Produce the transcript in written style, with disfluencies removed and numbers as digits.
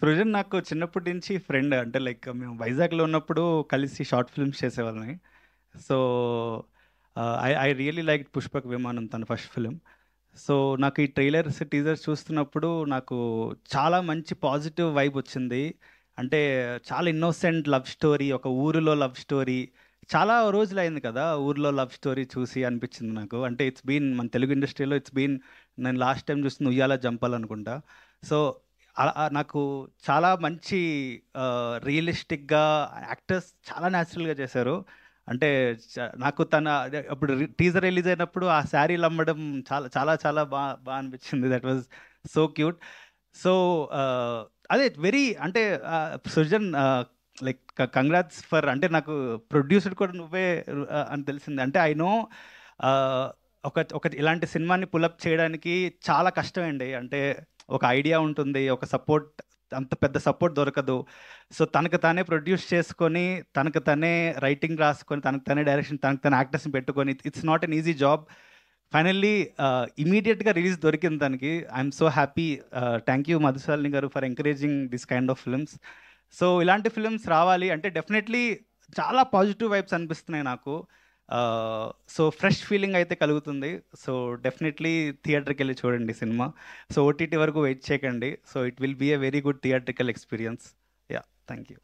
సృజన్ నాకు చిన్నప్పటి నుంచి ఫ్రెండ్. అంటే లైక్ మేము వైజాగ్‌లో ఉన్నప్పుడు కలిసి షార్ట్ ఫిల్మ్స్ చేసేవాళ్ళమి. So, I really liked 'Pushpak Vimanam' తన ఫస్ట్ ఫిల్మ్. సో, నాకు ఈ ట్రైలర్స్, టీజర్స్ చూస్తున్నప్పుడు నాకు చాలా మంచి పాజిటివ్ వైబ్ వచ్చింది. అంటే చాలా ఇన్నోసెంట్ లవ్ స్టోరీ, ఒక ఊరిలో లవ్ స్టోరీ. చాలా రోజులయింది కదా! ఊర్లో లవ్ స్టోరీ చూసి అనిపించింది నాకు. అంటే ఇట్స్ బీన్ మన తెలుగు ఇండస్ట్రీలో నేను లాస్ట్ టైమ్ చూసింది 'ఉయ్యాల జంపాల్' అనుకుంటా. సో, నాకు చాలా మంచి రియలిస్టిక్‌గా యాక్టర్స్ చాలా న్యాచురల్‌గా చేశారు. అంటే నాకు అదే అప్పుడు టీజర్ రిలీజ్ అయినప్పుడు ఆ శారీలు అమ్మడం చాలా చాలా చాలా అనిపించింది. That was so cute. So, ఆహ్, అదే వెరీ అంటే సృజన్, లైక్ కంగ్రాట్స్ ఫర్, అంటే నాకు ప్రొడ్యూసర్ కూడా నువ్వే అని తెలిసింది. అంటే ఐ నో ఆహ్, ఒక ఒక ఇలాంటి సినిమాని పులప్ చేయడానికి చాలా కష్టమండి. అంటే ఒక ఐడియా ఉంటుంది. ఒక సపోర్ట్, అంత పెద్ద సపోర్ట్ దొరకదు. సో, తనకు తానే ప్రొడ్యూస్ చేసుకొని, తనకు తనే రైటింగ్ రాసుకొని, తనకు తనే డైరెక్షన్, తనకు తనే యాక్టర్స్‌ని పెట్టుకొని, it's not an easy job. Finally ఇమ్మీడియేట్‌గా రిలీజ్ దొరికింది తనకి. I'm so happy. Thank you Madhushalini garu for encouraging this kind of films. So, ఇలాంటి ఫిల్మ్స్ రావాలి అంటే డెఫినెట్‌లీ చాలా పాజిటివ్ వైబ్స్ అనిపిస్తున్నాయి నాకు. సో, ఫ్రెష్ ఫీలింగ్ అయితే కలుగుతుంది. సో, డెఫినెట్‌లీ థియేటర్‌కెళ్ళి చూడండి సినిమా. సో, ఓటీటీ వరకు వెయిట్ చేయకండి. So, it will be a very good theatrical experience. Yeah! Thank you.